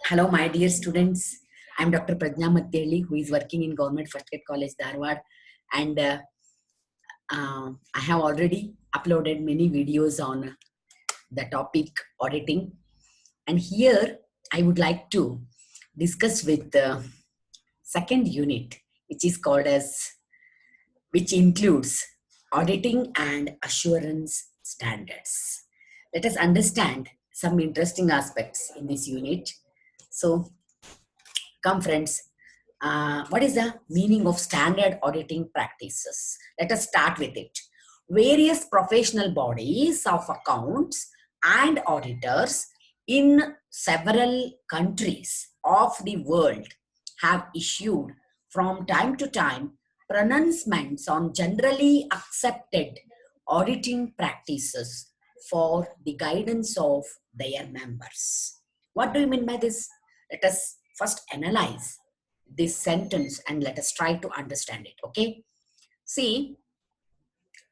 Hello, my dear students. I'm Dr. Prajna Matteli, who is working in Government First Grade College, Dharwad. And I have already uploaded many videos on the topic auditing. And here I would like to discuss with the second unit, which is called as, which includes auditing and assurance standards. Let us understand some interesting aspects in this unit. So, come friends, what is the meaning of standard auditing practices? Let us start with it. Various professional bodies of accounts and auditors in several countries of the world have issued from time to time pronouncements on generally accepted auditing practices for the guidance of their members. What do you mean by this? Let us first analyze this sentence and let us try to understand it. Okay. See,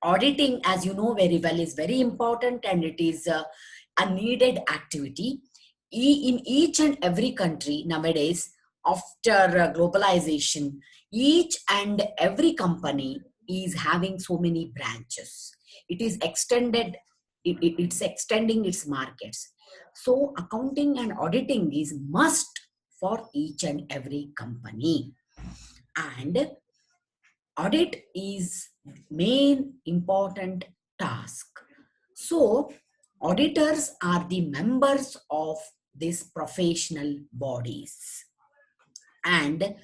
auditing, as you know very well, is very important and it is a needed activity in each and every country nowadays. After globalization, each and every company is having so many branches. It is extended. It's extending its markets. So accounting and auditing is must for each and every company. And audit is main important task. So auditors are the members of these professional bodies and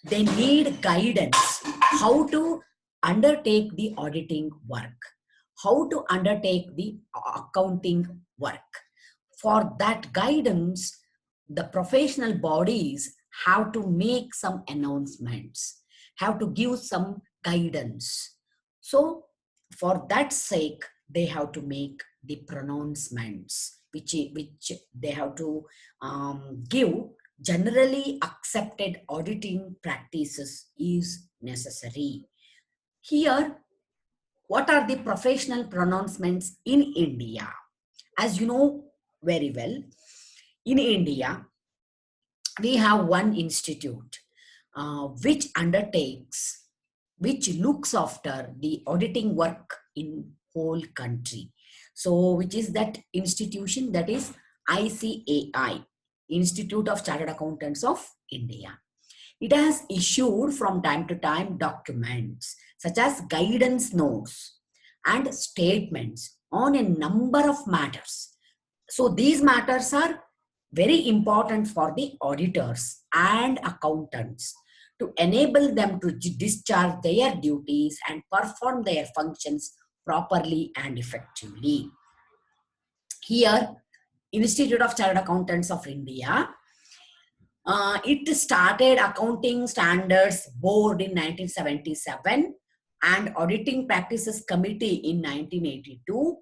they need guidance how to undertake the auditing work, how to undertake the accounting work. For that guidance, the professional bodies have to make some announcements, have to give some guidance. So for that sake, they have to make the pronouncements, which they have to give generally accepted auditing practices is necessary. Here, what are the professional pronouncements in India? As you know very well, in India, we have one institute which undertakes, which looks after the auditing work in whole country. So, which is that institution? That is ICAI, Institute of Chartered Accountants of India. It has issued from time to time documents such as guidance notes and statements on a number of matters. So these matters are very important for the auditors and accountants to enable them to discharge their duties and perform their functions properly and effectively. Here, Institute of Chartered Accountants of India, it started Accounting Standards Board in 1977 and Auditing Practices Committee in 1982,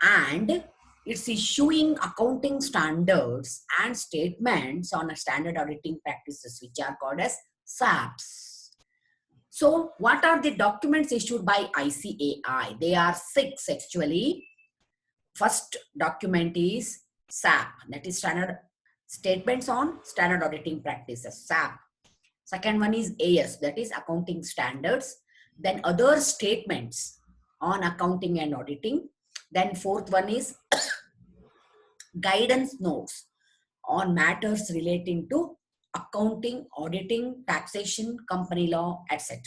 and it's issuing accounting standards and statements on a standard auditing practices, which are called as SAPs. So what are the documents issued by ICAI? They are 6 actually. First document is SAP, that is Standard Statements on Standard Auditing Practices, SAP. Second one is AS, that is Accounting Standards. Then other statements on accounting and auditing. Then fourth one is guidance notes on matters relating to accounting, auditing, taxation, company law, etc.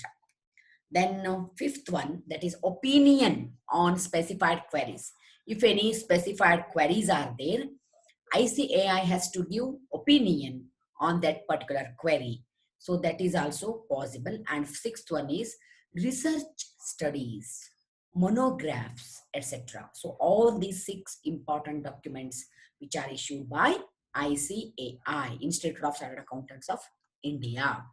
Then fifth one, that is opinion on specified queries. If any specified queries are there, ICAI has to give opinion on that particular query. So that is also possible. And sixth one is research studies, monographs, etc. So all these 6 important documents which are issued by ICAI, Institute of Chartered Accountants of India.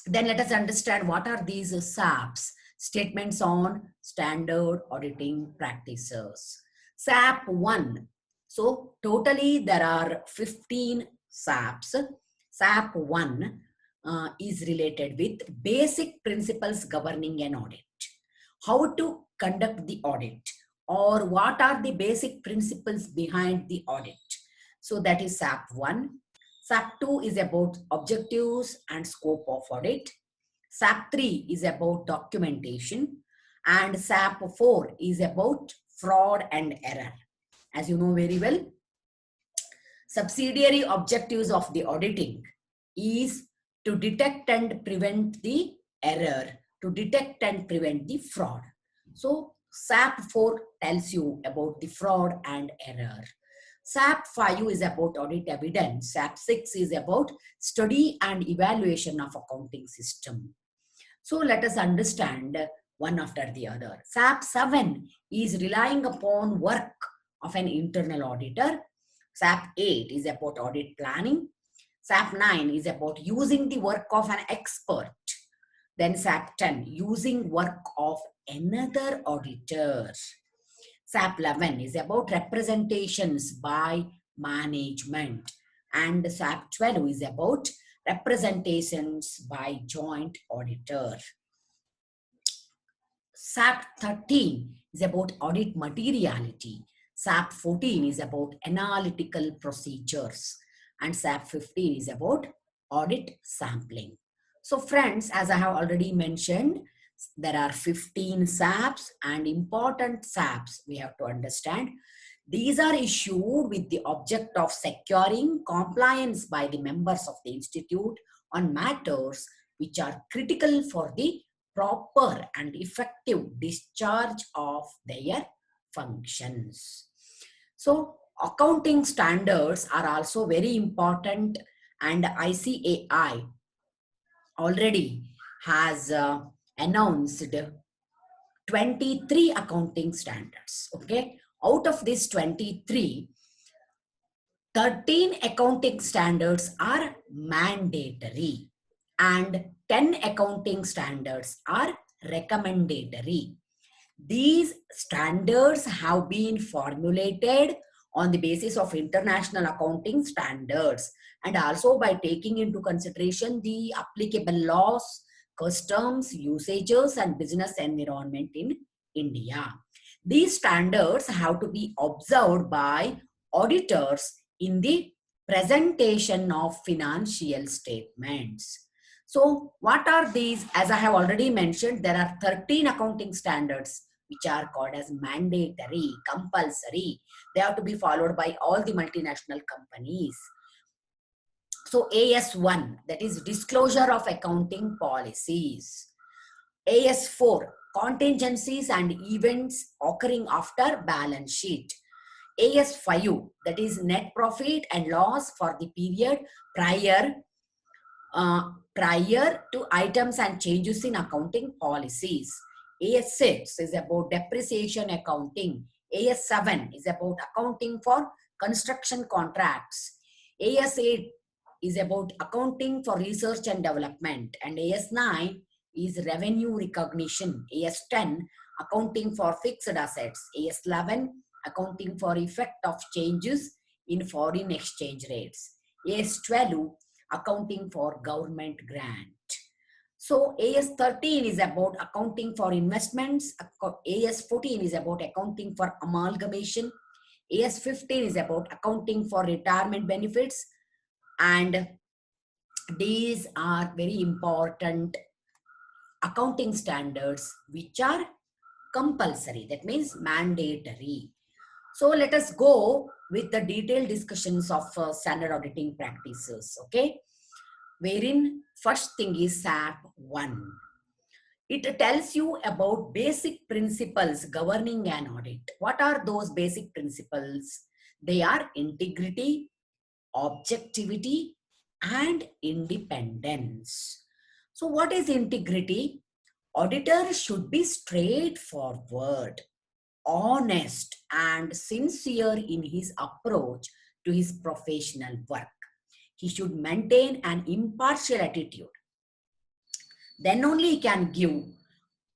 Then let us understand what are these SAPs, Statements on Standard Auditing Practices. SAP 1. So totally there are 15 SAPs. SAP 1 is related with basic principles governing an audit. How to conduct the audit, or what are the basic principles behind the audit. So that is SAP 1. SAP 2 is about objectives and scope of audit. SAP 3 is about documentation. And SAP 4 is about fraud and error. As you know very well, subsidiary objectives of the auditing is to detect and prevent the error, to detect and prevent the fraud. So SAP 4 tells you about the fraud and error. SAP 5 is about audit evidence. SAP 6 is about study and evaluation of accounting system. So let us understand one after the other. SAP 7 is relying upon work of an internal auditor. SAP 8 is about audit planning. SAP 9 is about using the work of an expert. Then SAP 10, using work of another auditor. SAP 11 is about representations by management. And SAP 12 is about representations by joint auditor. SAP 13 is about audit materiality. SAP 14 is about analytical procedures. And SAP 15 is about audit sampling. So friends, as I have already mentioned, there are 15 SAPs and important SAPs we have to understand. These are issued with the object of securing compliance by the members of the institute on matters which are critical for the proper and effective discharge of their functions. So accounting standards are also very important, and ICAI already has announced 23 accounting standards. Okay, out of these 23, 13 accounting standards are mandatory and 10 accounting standards are recommendatory. These standards have been formulated on the basis of international accounting standards and also by taking into consideration the applicable laws, customs, usages, and business environment in India. These standards have to be observed by auditors in the presentation of financial statements. So what are these? As I have already mentioned, there are 13 accounting standards which are called as mandatory, compulsory. They have to be followed by all the multinational companies. So AS1, that is disclosure of accounting policies. AS4, contingencies and events occurring after balance sheet. AS5, that is net profit and loss for the period prior to items and changes in accounting policies. AS6 is about depreciation accounting. AS7 is about accounting for construction contracts. AS8 is about accounting for research and development. And AS9 is revenue recognition. AS10, accounting for fixed assets. AS11, accounting for effect of changes in foreign exchange rates. AS12, accounting for government grant. So AS13 is about accounting for investments. AS14 is about accounting for amalgamation. AS15 is about accounting for retirement benefits. And these are very important accounting standards which are compulsory. That means mandatory. So let us go with the detailed discussions of standard auditing practices. Okay. Wherein first thing is SAP 1. It tells you about basic principles governing an audit. What are those basic principles? They are integrity, objectivity, and independence. So what is integrity? Auditor should be straightforward, honest, and sincere in his approach to his professional work. He should maintain an impartial attitude. Then only he can give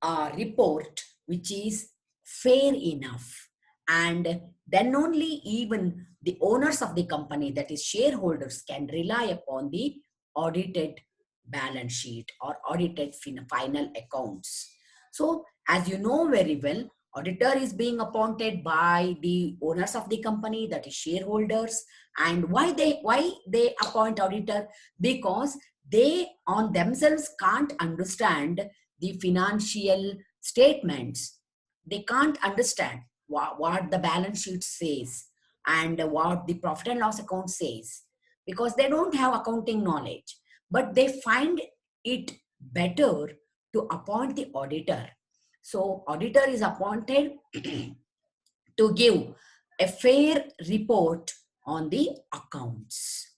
a report which is fair enough. And then only even the owners of the company, that is shareholders, can rely upon the audited balance sheet or audited final accounts. So as you know very well, Auditor is being appointed by the owners of the company, that is shareholders. And why they appoint auditor? Because they on themselves can't understand the financial statements. They can't understand what the balance sheet says and what the profit and loss account says, because they don't have accounting knowledge. But they find it better to appoint the auditor. So auditor is appointed to give a fair report on the accounts.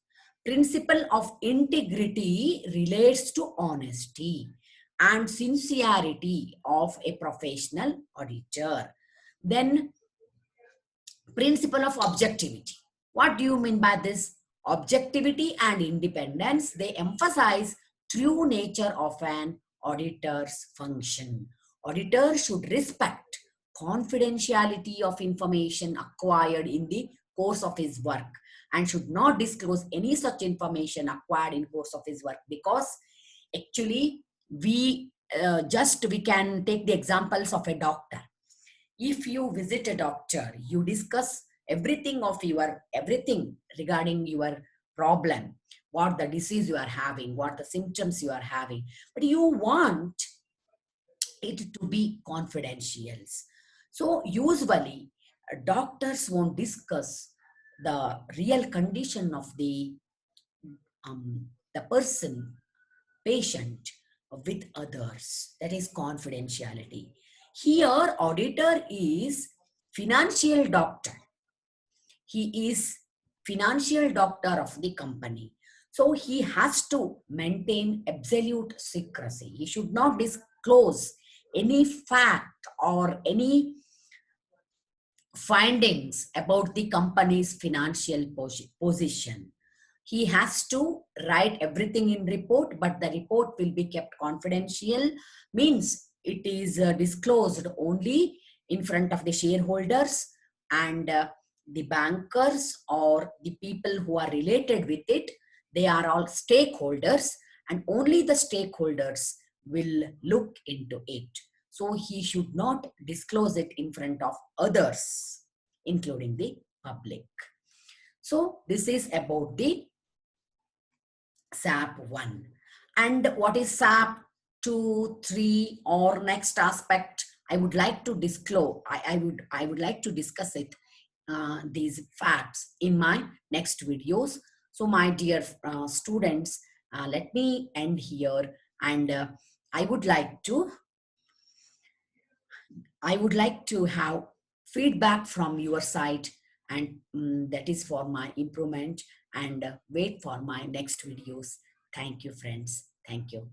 Principle of integrity relates to honesty and sincerity of a professional auditor. Then principle of objectivity. What do you mean by this? Objectivity and independence, they emphasize true nature of an auditor's function. Auditor should respect confidentiality of information acquired in the course of his work and should not disclose any such information acquired in course of his work, because actually we can take the examples of a doctor. If you visit a doctor, you discuss everything regarding your problem, what the disease you are having, what the symptoms you are having, but you want it to be confidential. So usually doctors won't discuss the real condition of the person, patient, with others. That is confidentiality. Here, auditor is financial doctor. He is financial doctor of the company. So he has to maintain absolute secrecy. He should not disclose any fact or any findings about the company's financial position. He has to write everything in report, but the report will be kept confidential, means it is disclosed only in front of the shareholders and the bankers or the people who are related with it. They are all stakeholders, and only the stakeholders will look into it. So he should not disclose it in front of others, including the public. So this is about the SAP 1. And what is SAP 2, 3, or next aspect? I would like to disclose, I would like to discuss it, these facts in my next videos. So my dear students, let me end here, and I would like to have feedback from your side, and that is for my improvement, and wait for my next videos. Thank you, friends. Thank you.